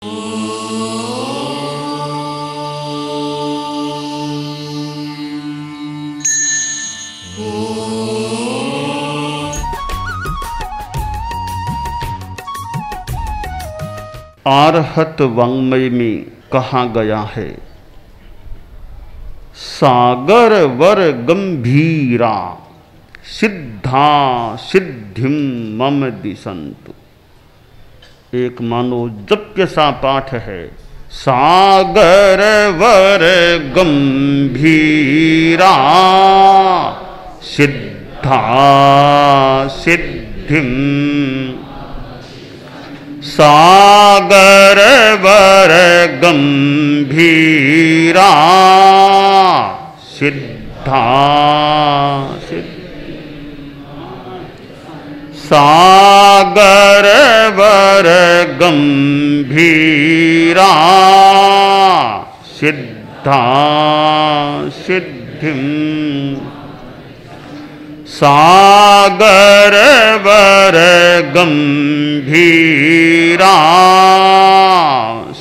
आरहत वाङ्मय में कहा गया है, सागर वर गंभीरा सिद्धा सिद्धिम मम दिशन्तु। एक मानो जप्य सा पाठ है, सागर वर गंभीरा सिद्धा सिद्धिम, सागर वर गंभीरा सिद्धा सिद्धि, सागर वर गंभीरा सिद्धा सिद्धिम, सागर वर गंभीरा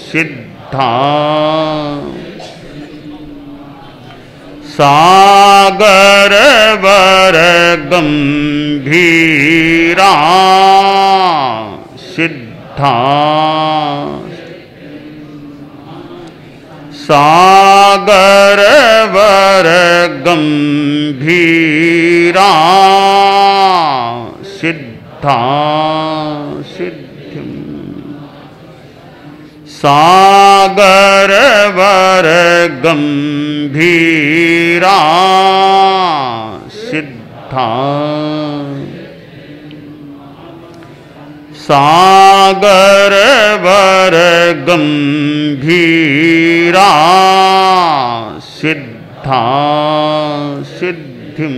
सिद्धा, सागर वर गंभीरा सिद्धा, सागर वर गंभीरा सिद्धा सिद्धिम, सागर वर गंभीरा सिद्धा, सागर वर गंभीरा सिद्धा सिद्धिम,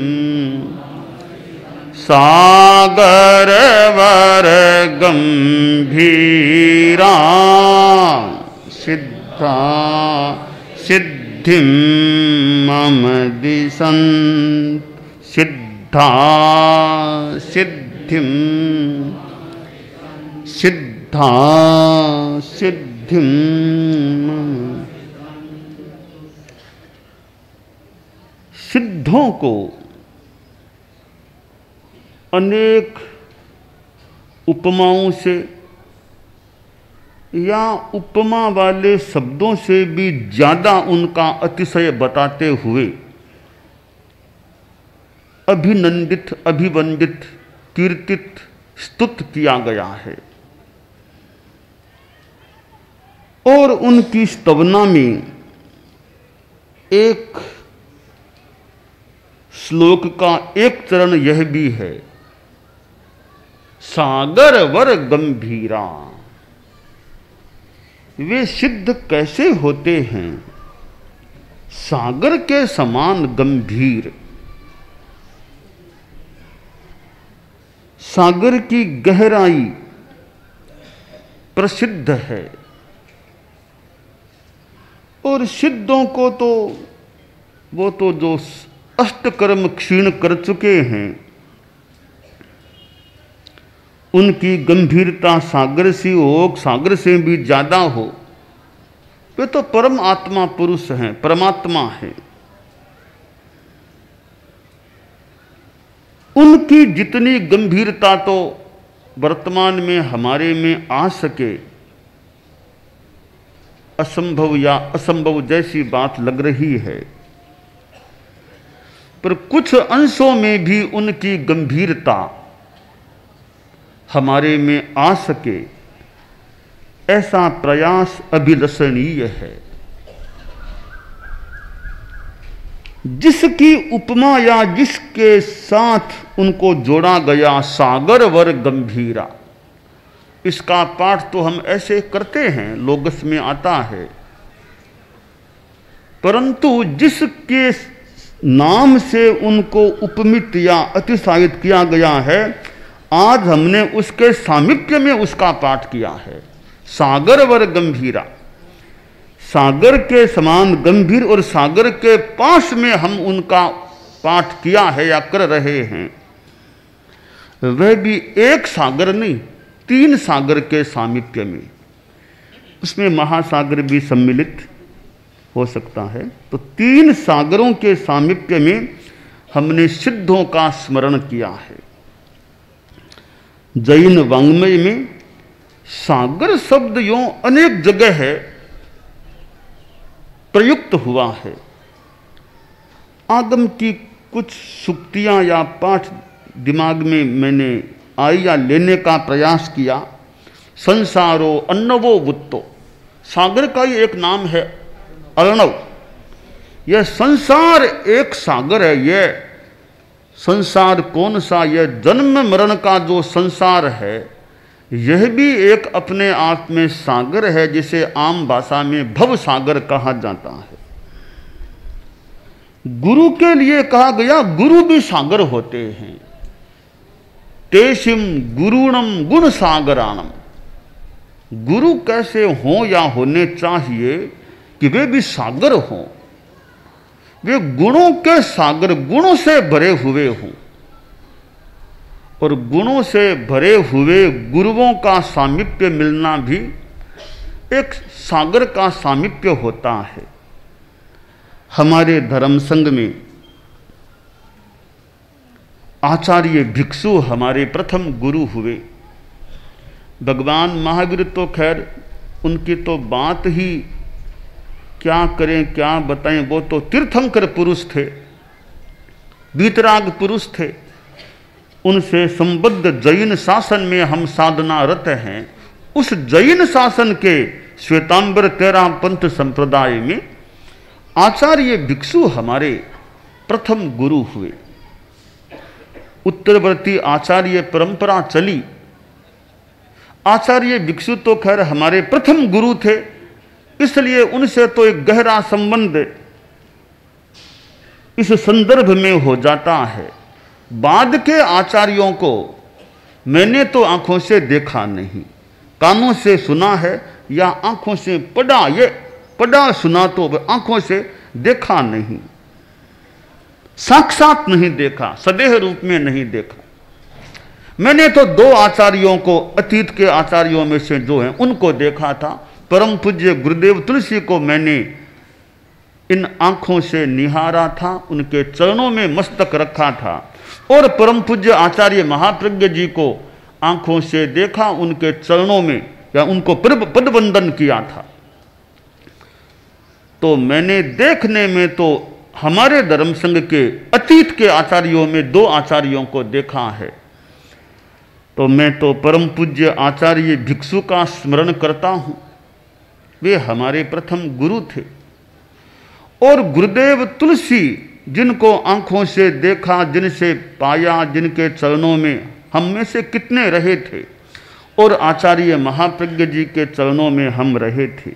सागर वर गंभीरा सिद्धा सिद्धिम मम दिशन्तु, सिद्धा सिद्धिम, सिद्धा सिद्धिम। सिद्धों को अनेक उपमाओं से या उपमा वाले शब्दों से भी ज्यादा उनका अतिशय बताते हुए अभिनंदित, अभिवंदित, कीर्तित, स्तुत किया गया है। और उनकी स्तवना में एक श्लोक का एक चरण यह भी है, सागर वर गंभीरा। वे सिद्ध कैसे होते हैं? सागर के समान गंभीर। सागर की गहराई प्रसिद्ध है और सिद्धों को तो वो तो जो अष्टकर्म क्षीण कर चुके हैं, उनकी गंभीरता सागर सी हो, सागर से भी ज्यादा हो। वे तो परम आत्मा पुरुष हैं, परमात्मा है। उनकी जितनी गंभीरता तो वर्तमान में हमारे में आ सके, असंभव या असंभव जैसी बात लग रही है, पर कुछ अंशों में भी उनकी गंभीरता हमारे में आ सके, ऐसा प्रयास अभिलषणीय है। जिसकी उपमा या जिसके साथ उनको जोड़ा गया सागर वर गंभीरा, इसका पाठ तो हम ऐसे करते हैं, लोगस में आता है, परंतु जिसके नाम से उनको उपमित या अतिशायित किया गया है, आज हमने उसके सामीप्य में उसका पाठ किया है। सागर वर गंभीरा, सागर के समान गंभीर और सागर के पास में हम उनका पाठ किया है या कर रहे हैं। वह भी एक सागर नहीं, 3 सागर के सामीप्य में। उसमें महासागर भी सम्मिलित हो सकता है। तो 3 सागरों के सामीप्य में हमने सिद्धों का स्मरण किया है। जैन वाङ्मय में सागर शब्द यूं अनेक जगह है प्रयुक्त हुआ है। आगम की कुछ सुक्तियां या पाठ दिमाग में मैंने आई या लेने का प्रयास किया। संसारो अन्नवो वुत्तो, सागर का ही एक नाम है अर्णव। यह संसार एक सागर है। यह संसार कौन सा? यह जन्म मरण का जो संसार है, यह भी एक अपने आप में सागर है, जिसे आम भाषा में भव सागर कहा जाता है। गुरु के लिए कहा गया गुरु भी सागर होते हैं। तेषिम गुरुणम गुण सागराणम, गुरु कैसे हों या होने चाहिए कि वे भी सागर हों, वे गुणों के सागर, गुणों से भरे हुए हों। और गुणों से भरे हुए गुरुओं का सामीप्य मिलना भी एक सागर का सामीप्य होता है। हमारे धर्म संघ में आचार्य भिक्षु हमारे प्रथम गुरु हुए। भगवान महावीर तो खैर उनकी तो बात ही क्या करें क्या बताएं, वो तो तीर्थंकर पुरुष थे, वीतराग पुरुष थे। उनसे संबद्ध जैन शासन में हम साधनारत हैं। उस जैन शासन के श्वेतांबर 13 पंथ संप्रदाय में आचार्य भिक्षु हमारे प्रथम गुरु हुए। उत्तरवर्ती आचार्य परंपरा चली। आचार्य भिक्षु तो खैर हमारे प्रथम गुरु थे, इसलिए उनसे तो एक गहरा संबंध इस संदर्भ में हो जाता है। बाद के आचार्यों को मैंने तो आंखों से देखा नहीं, कानों से सुना है या आंखों से पढ़ा। ये पढ़ा सुना तो आंखों से देखा नहीं, साक्षात नहीं देखा, सदेह रूप में नहीं देखा। मैंने तो 2 आचार्यों को, अतीत के आचार्यों में से जो हैं उनको देखा था। परम पूज्य गुरुदेव तुलसी को मैंने इन आंखों से निहारा था, उनके चरणों में मस्तक रखा था। और परम पूज्य आचार्य महाप्रज्ञ जी को आंखों से देखा, उनके चरणों में या उनको पदवंदन किया था। तो मैंने देखने में तो हमारे धर्म संघ के अतीत के आचार्यों में 2 आचार्यों को देखा है। तो मैं तो परम पूज्य आचार्य भिक्षु का स्मरण करता हूं। वे हमारे प्रथम गुरु थे। और गुरुदेव तुलसी, जिनको आंखों से देखा, जिनसे पाया, जिनके चरणों में हम में से कितने रहे थे, और आचार्य महाप्रज्ञ जी के चरणों में हम रहे थे।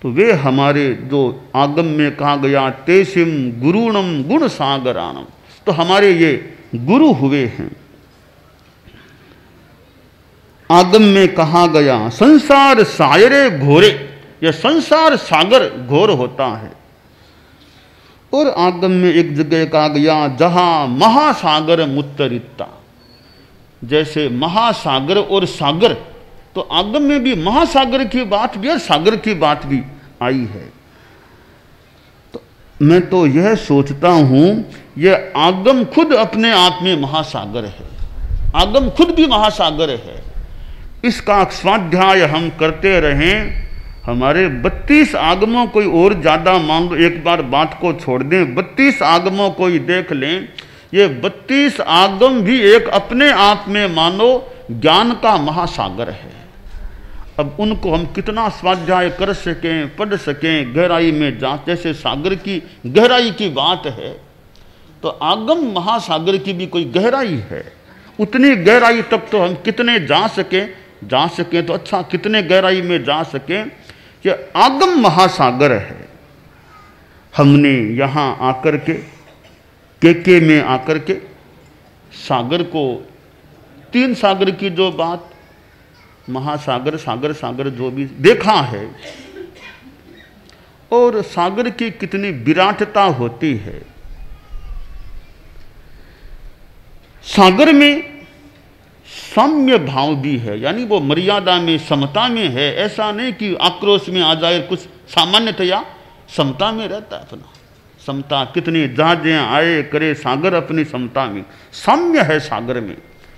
तो वे हमारे जो आगम में कहा गया तेषिम गुरुणम गुण सागराणम, तो हमारे ये गुरु हुए हैं। आगम में कहा गया संसार सायरे घोरे, यह संसार सागर घोर होता है। और आगम में एक जगह कहा गया जहां महासागर मुत्तरिता, जैसे महासागर और सागर, तो आगम में भी महासागर की बात भी और सागर की बात भी आई है। तो मैं तो यह सोचता हूं यह आगम खुद अपने आप में महासागर है। आगम खुद भी महासागर है। इसका स्वाध्याय हम करते रहें। हमारे 32 आगमों कोई और ज़्यादा मान लो, एक बार बात को छोड़ दें, 32 आगमों को ही देख लें। ये 32 आगम भी एक अपने आप में मानो ज्ञान का महासागर है। अब उनको हम कितना स्वाध्याय कर सकें, पढ़ सकें, गहराई में जा, जैसे सागर की गहराई की बात है, तो आगम महासागर की भी कोई गहराई है। उतनी गहराई तक तो हम कितने जा सकें तो अच्छा, कितने गहराई में जा सकें, कि आगम महासागर है। हमने यहाँ आकर के में आकर के सागर को, 3 सागर की जो बात, महासागर, सागर, सागर जो भी देखा है, और सागर की कितनी विराटता होती है। सागर में साम्य भाव भी है, यानी वो मर्यादा में समता में है। ऐसा नहीं कि आक्रोश में आ जाए, कुछ सामान्यतया समता में रहता है अपना। समता कितनी जहाजें आए करे सागर अपनी समता में, साम्य है सागर में,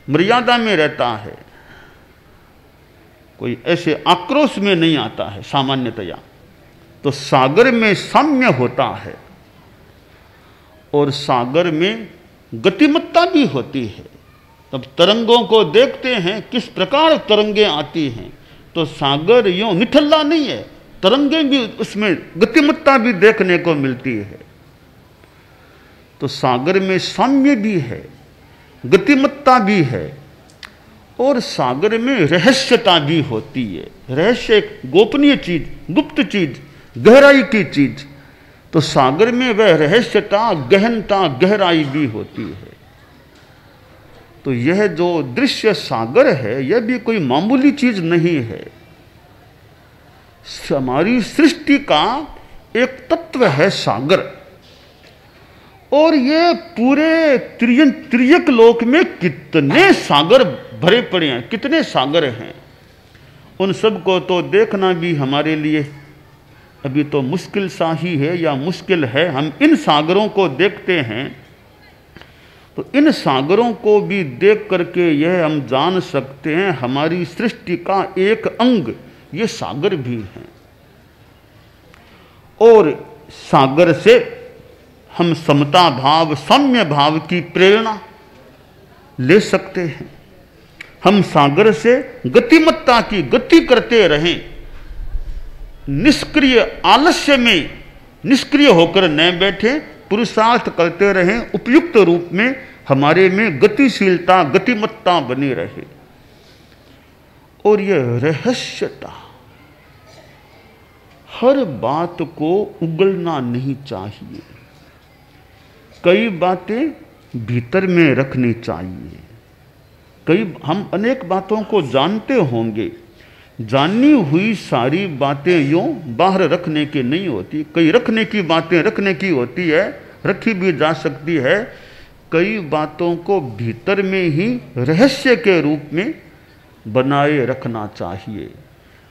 मर्यादा में रहता है, कोई ऐसे आक्रोश में नहीं आता है सामान्यतया। तो सागर में साम्य होता है और सागर में गतिमत्ता भी होती है। तब तरंगों को देखते हैं किस प्रकार तरंगें आती हैं, तो सागर यूं निठल्ला नहीं है, तरंगें भी उसमें गतिमत्ता भी देखने को मिलती है। तो सागर में साम्य भी है, गतिमत्ता भी है और सागर में रहस्यता भी होती है। रहस्य एक गोपनीय चीज, गुप्त चीज, गहराई की चीज। तो सागर में वह रहस्यता, गहनता, गहराई भी होती है। तो यह जो दृश्य सागर है, यह भी कोई मामूली चीज नहीं है। हमारी सृष्टि का एक तत्व है सागर। और ये पूरे त्रियक लोक में कितने सागर भरे पड़े हैं, कितने सागर हैं। उन सब को तो देखना भी हमारे लिए अभी तो मुश्किल सा ही है, या मुश्किल है। हम इन सागरों को देखते हैं तो इन सागरों को भी देख करके यह हम जान सकते हैं हमारी सृष्टि का एक अंग ये सागर भी हैं। और सागर से हम समता भाव, साम्य भाव की प्रेरणा ले सकते हैं। हम सागर से गतिमत्ता की गति करते रहें, निष्क्रिय आलस्य में निष्क्रिय होकर न बैठे, पुरुषार्थ करते रहें, उपयुक्त रूप में हमारे में गतिशीलता, गतिमत्ता बनी रहे। और यह रहस्यता, हर बात को उगलना नहीं चाहिए, कई बातें भीतर में रखनी चाहिए। हम अनेक बातों को जानते होंगे, जानी हुई सारी बातें यूं बाहर रखने की नहीं होती। कई रखने की बातें रखने की होती है, रखी भी जा सकती है। कई बातों को भीतर में ही रहस्य के रूप में बनाए रखना चाहिए।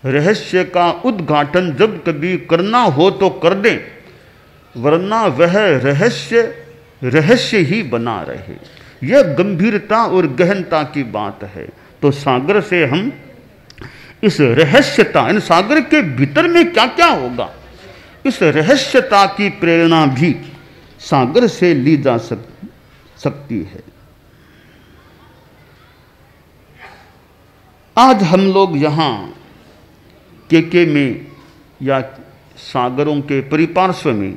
रहस्य का उद्घाटन जब कभी करना हो तो कर दें, वरना वह रहस्य ही बना रहे। यह गंभीरता और गहनता की बात है। तो सागर से हम इस रहस्यता, इन सागर के भीतर में क्या क्या होगा, इस रहस्यता की प्रेरणा भी सागर से ली जा सकती है। आज हम लोग यहाँ केके में या सागरों के परिपार्श्व में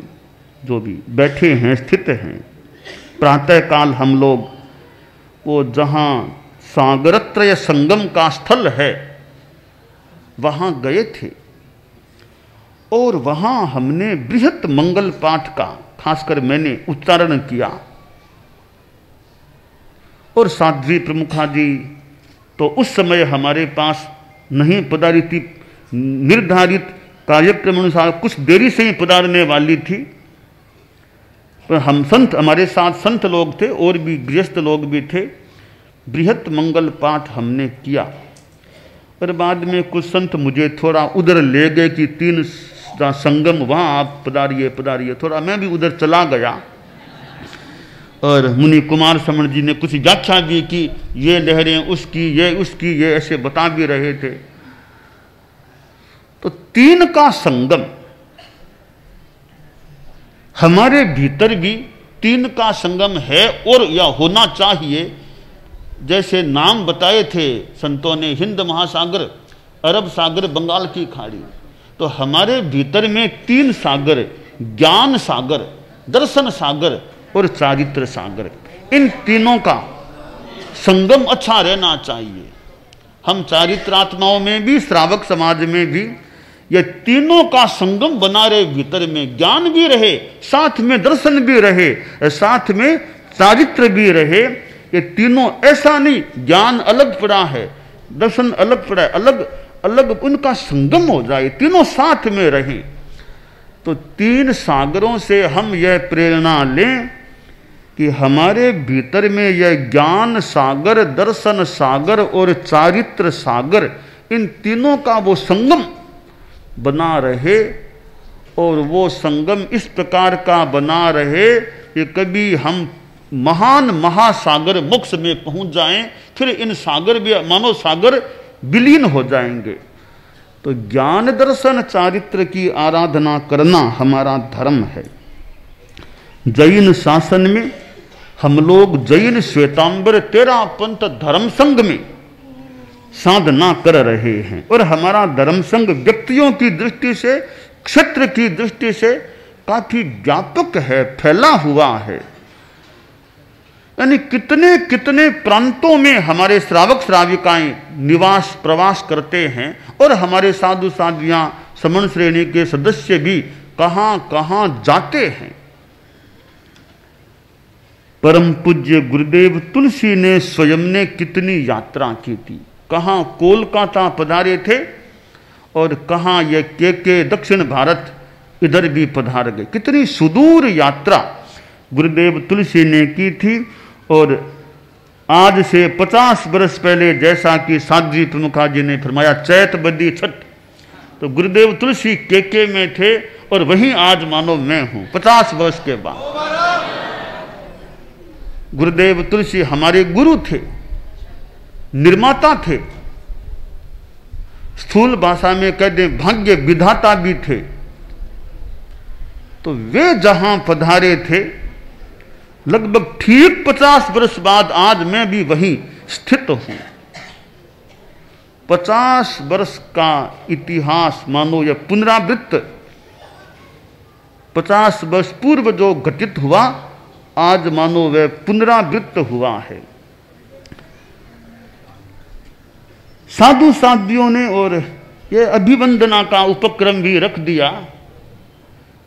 जो भी बैठे हैं, स्थित हैं, प्रातःकाल हम लोग वो जहाँ सागरत्रय संगम का स्थल है वहाँ गए थे। और वहाँ हमने बृहत मंगल पाठ का खासकर मैंने उच्चारण किया। और साध्वी प्रमुखा जी तो उस समय हमारे पास नहीं पधारी थी, निर्धारित कार्यक्रम अनुसार कुछ देरी से ही पधारने वाली थी। पर हम संत, हमारे साथ संत लोग थे और भी गृहस्थ लोग भी थे। बृहत मंगल पाठ हमने किया। पर बाद में कुछ संत मुझे थोड़ा उधर ले गए कि 3 संगम वहाँ आप पधारिए पधारिए। थोड़ा मैं भी उधर चला गया। और मुनि कुमार समण जी ने कुछ व्याख्या भी की, ये लहरें उसकी, ये उसकी, ये ऐसे बता भी रहे थे। तो 3 का संगम हमारे भीतर भी 3 का संगम है और या होना चाहिए। जैसे नाम बताए थे संतों ने, हिंद महासागर, अरब सागर, बंगाल की खाड़ी। तो हमारे भीतर में 3 सागर, ज्ञान सागर, दर्शन सागर और चारित्र सागर, इन तीनों का संगम अच्छा रहना चाहिए। हम चारित्रात्माओं में भी, श्रावक समाज में भी ये तीनों का संगम बना रहे। भीतर में ज्ञान भी रहे, साथ में दर्शन भी रहे, साथ में चारित्र भी रहे। ये तीनों ऐसा नहीं ज्ञान अलग पड़ा है, दर्शन अलग पड़ा है, अलग अलग उनका संगम हो जाए, तीनों साथ में रहें। तो 3 सागरों से हम यह प्रेरणा लें कि हमारे भीतर में यह ज्ञान सागर, दर्शन सागर और चारित्र सागर, इन तीनों का वो संगम बना रहे, और वो संगम इस प्रकार का बना रहे कि कभी हम महान महासागर मोक्ष में पहुंच जाएं, फिर इन सागर भी मानो सागर विलीन हो जाएंगे। तो ज्ञान दर्शन चारित्र की आराधना करना हमारा धर्म है। जैन शासन में हम लोग जैन श्वेतांबर 13 पंथ धर्म संघ में साधना कर रहे हैं, और हमारा धर्म संघ व्यक्तियों की दृष्टि से, क्षेत्र की दृष्टि से काफी व्यापक है, फैला हुआ है। यानी कितने कितने प्रांतों में हमारे श्रावक श्राविकाएं निवास प्रवास करते हैं, और हमारे साधु साध्वियां समन श्रेणी के सदस्य भी कहां कहां जाते हैं। परम पूज्य गुरुदेव तुलसी ने स्वयं ने कितनी यात्रा की थी, कहां कोलकाता पधारे थे, और कहां ये के दक्षिण भारत इधर भी पधार गए। कितनी सुदूर यात्रा गुरुदेव तुलसी ने की थी। और आज से 50 वर्ष पहले, जैसा कि साध्वी प्रमुखा जी ने फरमाया, चैत बदी छठ, तो गुरुदेव तुलसी के में थे, और वहीं आज मानो मैं हूं 50 वर्ष के बाद। गुरुदेव तुलसी हमारे गुरु थे, निर्माता थे, स्थूल भाषा में कह दें भाग्य विधाता भी थे। तो वे जहां पधारे थे, लगभग ठीक 50 वर्ष बाद आज मैं भी वहीं स्थित हूं। 50 वर्ष का इतिहास मानो यह पुनरावृत्त, 50 वर्ष पूर्व जो घटित हुआ, आज मानो वह पुनरावृत्त हुआ है। साधु साध्वियों ने और ये अभिवंदना का उपक्रम भी रख दिया।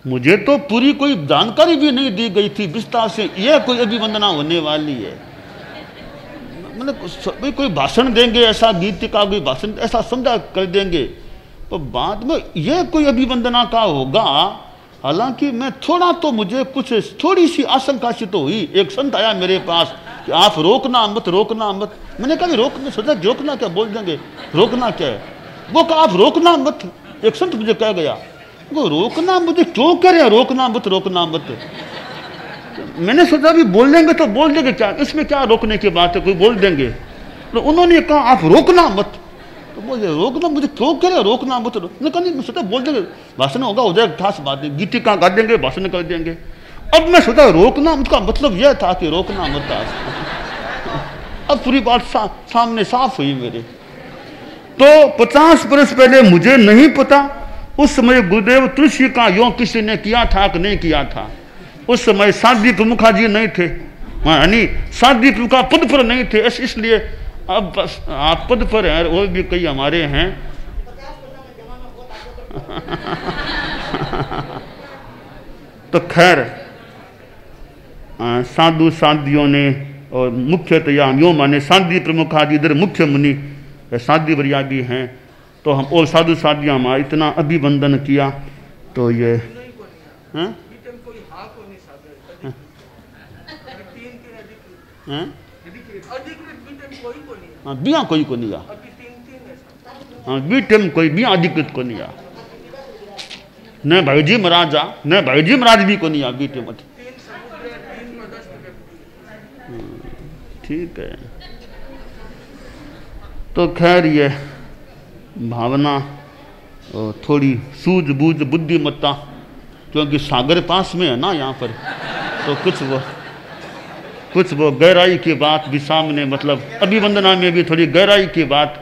मुझे तो पूरी कोई जानकारी भी नहीं दी गई थी विस्तार से, यह कोई अभिवंदना होने वाली है। मतलब कोई भाषण देंगे, ऐसा गीत का कोई भाषण ऐसा समझा कर देंगे, तो बाद में यह कोई अभिवंदना का होगा। हालांकि मैं थोड़ा तो मुझे कुछ थोड़ी सी आशंका सी तो हुई। एक संत आया मेरे पास कि आप रोकना मत, रोकना मत। मैंने कहा रोकना, सोचा रोकना क्या, बोल देंगे रोकना क्या है। वो कहा आप रोकना मत। एक संत मुझे कह गया, वो रोकना मुझे क्यों कह रहे हैं, रोकना मत, रोकना मत। मैंने सोचा भी बोल देंगे तो बोल देंगे, क्या इसमें क्या रोकने की बात है, कोई बोल देंगे। तो उन्होंने कहा आप रोकना मत, तो बोले रोकना मुझे क्यों कह रहे, रोकना मत। मैंने कहा नहीं, मैं सोचा बोल देंगे, भाषण होगा, हो जाएगा, खास बात है, गीतिका गा देंगे, भाषण कर देंगे। अब मैं सोचा रोकना मत का मतलब यह था कि रोकना मत। अब पूरी बात सामने साफ हुई मेरे। तो 50 वर्ष पहले मुझे नहीं पता, उस समय गुरुदेव तुलसी का यों किसी ने किया था कि नहीं किया था। उस समय साध्वी प्रमुखा जी नहीं थे, यानी साध्वी प्रमुखा पद पर नहीं थे, इसलिए अब बस आप पद पर हैं, और भी कई हमारे हैं। तो खैर साधु साध्वियों ने, और मुख्यतया यो माने साध्वी प्रमुखा जी इधर मुख्य मुनि साध्वी वरिया भी हैं, तो हम और साधु साध्वियाँ हमारा इतना अभिवंदन किया। तो ये बिया कोई को नहीं आ, हाँ बीटेम कोई बिया अधिकृत को नहीं आ, न भाई जी महाराज आ, न भाई जी महाराज भी को नहीं आ बीटेम। ठीक है। तो खैर ये भावना और थोड़ी सूझबूझ बुद्धिमत्ता, क्योंकि सागर पास में है ना यहाँ पर, तो कुछ वो गहराई की बात भी सामने, मतलब अभिवंदना में भी थोड़ी गहराई की बात,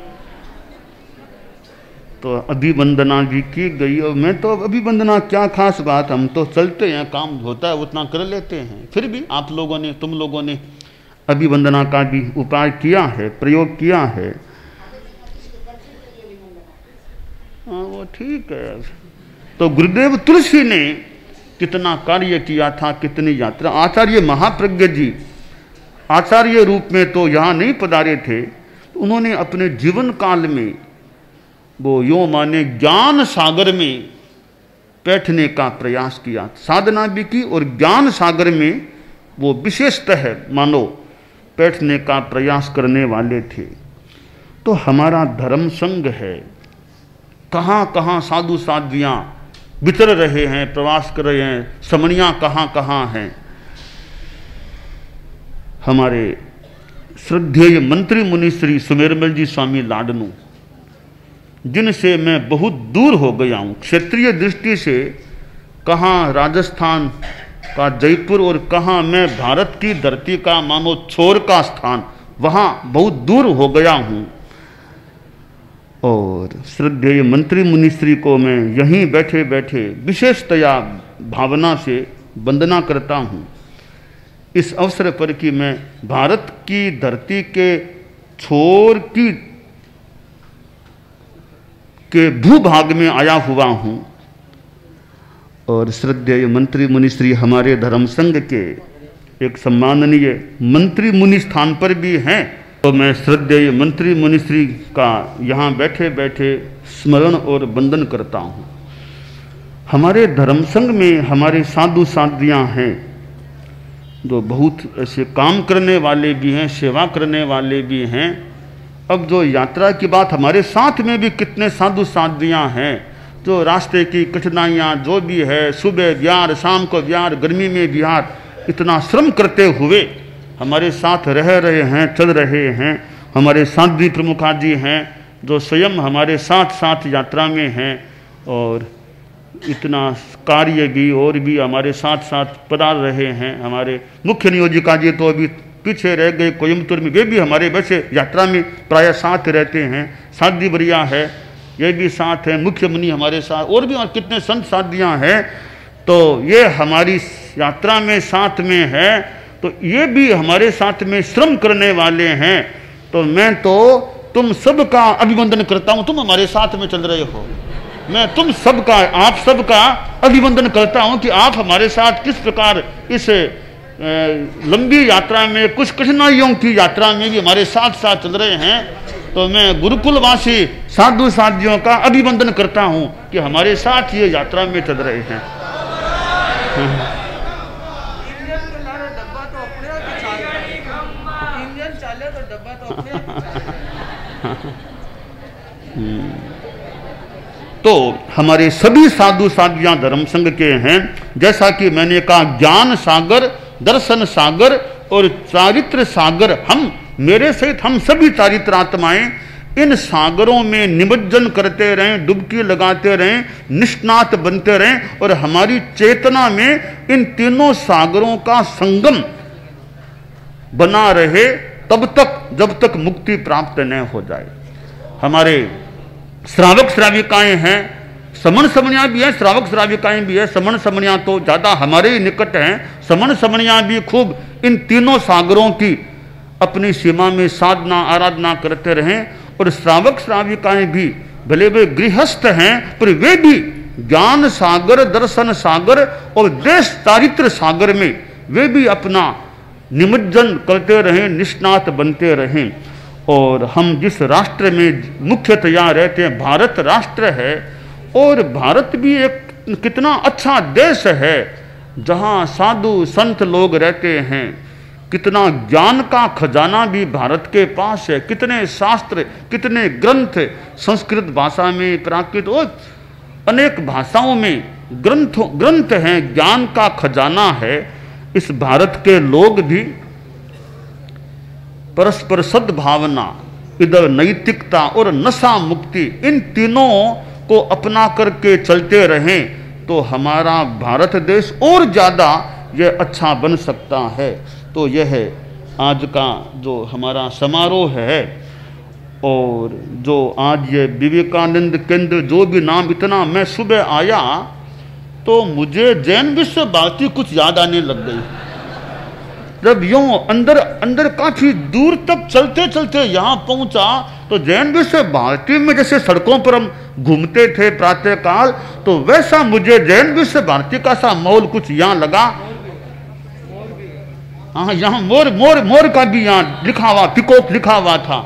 तो अभिवंदना भी की गई। और मैं तो अभिवंदना क्या खास बात, हम तो चलते हैं, काम होता है उतना कर लेते हैं। फिर भी आप लोगों ने, तुम लोगों ने अभिवंदना का भी उपाय किया है, प्रयोग किया है। हाँ वो ठीक है। तो गुरुदेव तुलसी ने कितना कार्य किया था, कितनी यात्रा। आचार्य महाप्रज्ञ जी आचार्य रूप में तो यहाँ नहीं पधारे थे, तो उन्होंने अपने जीवन काल में वो यों माने ज्ञान सागर में बैठने का प्रयास किया, साधना भी की और ज्ञान सागर में वो विशेषतः मानो बैठने का प्रयास करने वाले थे। तो हमारा धर्म संघ है, कहाँ कहाँ साधु साध्वियाँ विचर रहे हैं, प्रवास कर रहे हैं, समणियाँ कहाँ कहाँ हैं। हमारे श्रद्धेय मंत्री मुनि श्री सुमेरमल जी स्वामी लाडनू, जिनसे मैं बहुत दूर हो गया हूँ क्षेत्रीय दृष्टि से, कहाँ राजस्थान का जयपुर और कहाँ मैं भारत की धरती का मानो छोर का स्थान, वहाँ बहुत दूर हो गया हूँ। और श्रद्धेय मंत्री मुनिश्री को मैं यहीं बैठे बैठे विशेषतया भावना से वंदना करता हूँ इस अवसर पर कि मैं भारत की धरती के छोर के भूभाग में आया हुआ हूँ। और श्रद्धेय मंत्री मुनिश्री हमारे धर्म संघ के एक सम्माननीय मंत्री मुनि स्थान पर भी हैं। तो मैं श्रद्धेय मंत्री मुनिश्री का यहाँ बैठे बैठे स्मरण और वंदन करता हूँ। हमारे धर्म संघ में हमारे साधु साध्वियाँ हैं जो बहुत ऐसे काम करने वाले भी हैं, सेवा करने वाले भी हैं। अब जो यात्रा की बात, हमारे साथ में भी कितने साधु साध्वियाँ हैं जो रास्ते की कठिनाइयाँ जो भी है, सुबह बिहार, शाम को बिहार, गर्मी में बिहार, इतना श्रम करते हुए हमारे साथ रह रहे हैं, चल रहे हैं। हमारे साध्वी प्रमुखा जी हैं जो स्वयं हमारे साथ साथ यात्रा में हैं और इतना कार्य भी और भी हमारे साथ साथ पधार रहे हैं। हमारे मुख्य नियोजिका जी तो अभी पीछे रह गए कोयम्बतूर में, वे भी हमारे वैसे यात्रा में प्रायः साथ रहते हैं। साध्वी बढ़िया है, ये भी साथ है, मुख्य मुनि हमारे साथ, और भी और कितने संत साध्वियाँ हैं। तो ये हमारी यात्रा में साथ में है, तो ये भी हमारे साथ में श्रम करने वाले हैं। तो मैं तो तुम सबका अभिवंदन करता हूँ, तुम हमारे साथ में चल रहे हो। मैं तुम सबका, आप सबका अभिवंदन करता हूँ कि आप हमारे साथ किस प्रकार इस लंबी यात्रा में, कुछ कठिनाइयों की यात्रा में भी हमारे साथ साथ चल रहे हैं। तो मैं गुरुकुलवासी साधु साध्वियों का अभिवंदन करता हूँ कि हमारे साथ ये यात्रा में चल रहे हैं। तो हमारे सभी साधु साध्वियाँ धर्म संघ के हैं। जैसा कि मैंने कहा, ज्ञान सागर, दर्शन सागर और चारित्र सागर, हम मेरे सहित हम सभी चारित्र आत्माएं इन सागरों में निमज्जन करते रहें, डुबकी लगाते रहें, निष्णात बनते रहें और हमारी चेतना में इन तीनों सागरों का संगम बना रहे तब तक, जब तक मुक्ति प्राप्त न हो जाए। हमारे श्रावक श्राविकाएं हैं, समण समणियाँ भी हैं, श्रावक श्राविकाएं भी हैं। समण समणियाँ तो ज़्यादा हमारे ही निकट हैं। समण समणियाँ भी खूब इन तीनों सागरों की अपनी सीमा में साधना आराधना करते रहें। और श्रावक श्राविकाएं भी भले वे गृहस्थ हैं, पर वे भी ज्ञान सागर, दर्शन सागर और देश चारित्र सागर में वे भी अपना निमज्जन करते रहें, निष्णात बनते रहें। और हम जिस राष्ट्र में मुख्यतया रहते हैं, भारत राष्ट्र है, और भारत भी एक कितना अच्छा देश है जहाँ साधु संत लोग रहते हैं। कितना ज्ञान का खजाना भी भारत के पास है, कितने शास्त्र, कितने ग्रंथ संस्कृत भाषा में, प्राकृत और अनेक भाषाओं में ग्रंथ हैं, ज्ञान का खजाना है। इस भारत के लोग भी परस्पर सद्भावना, इधर नैतिकता और नशा मुक्ति, इन तीनों को अपना करके चलते रहें तो हमारा भारत देश और ज़्यादा यह अच्छा बन सकता है। तो यह आज का जो हमारा समारोह है, और जो आज ये विवेकानंद केंद्र, जो भी नाम, इतना मैं सुबह आया तो मुझे जैन विश्व भारती कुछ याद आने लग गई। जब यूं अंदर अंदर काफी दूर तक चलते चलते यहाँ पहुंचा तो जैन विश्व भारती में जैसे सड़कों पर हम घूमते थे प्रातः काल, तो वैसा मुझे जैन विश्व भारती का सा माहौल कुछ यहाँ लगा। हाँ, यहाँ मोर का भी यहाँ लिखा हुआ, पिकॉक लिखा हुआ था।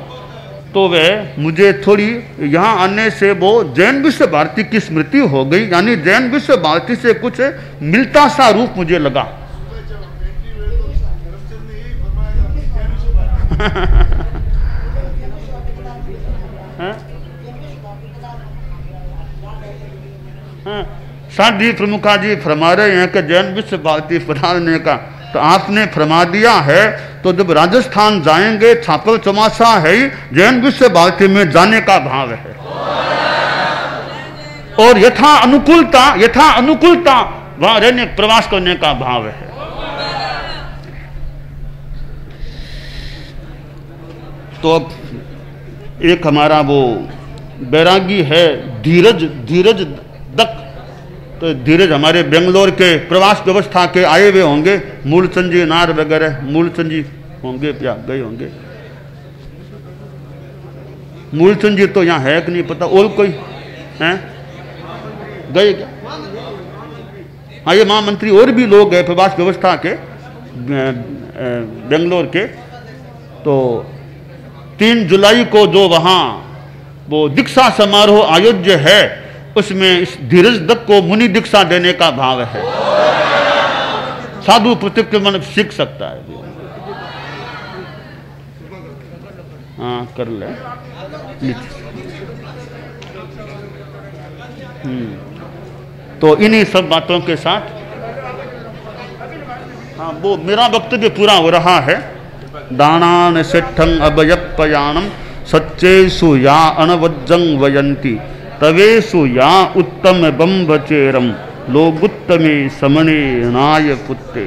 तो वह मुझे थोड़ी यहाँ आने से वो जैन विश्व भारती की स्मृति हो गई, यानी जैन विश्व भारती से कुछ मिलता सा रूप मुझे लगा। साधी प्रमुखा जी फरमा रहे हैं कि जैन विश्व भारती फराने का तो आपने फरमा दिया है, तो जब राजस्थान जाएंगे छापल चौमासा है ही जैन विश्व भारती में जाने का भाव है। और यथा अनुकूलता वहां रहने प्रवास करने का भाव है। तो अब एक हमारा वो बैरागी है धीरज दत्त, तो धीरज हमारे बेंगलोर के प्रवास व्यवस्था के आए हुए होंगे, मूलचंद जी नार वगैरह मूलचंद जी होंगे या गए होंगे। मूलचंद जी तो यहाँ है कि नहीं पता, और कोई हैं गए क्या? हाँ, ये महामंत्री और भी लोग हैं प्रवास व्यवस्था के बेंगलोर के। तो 3 जुलाई को जो वहाँ वो दीक्षा समारोह आयोज्य है, उसमें इस धीरज दत्त को मुनि दीक्षा देने का भाव है। साधु प्रतिक्रमण सीख सकता है। हाँ कर ले। तो इन्हीं सब बातों के साथ हाँ वो मेरा वक्तव्य पूरा हो रहा है। दानान सेठं अभयपयाणम सच्चेषु या अनवज्जं वयंती तवेषु या उत्तम बम्बचेरम लोगुत्तमे समणे नाय पुत्ते।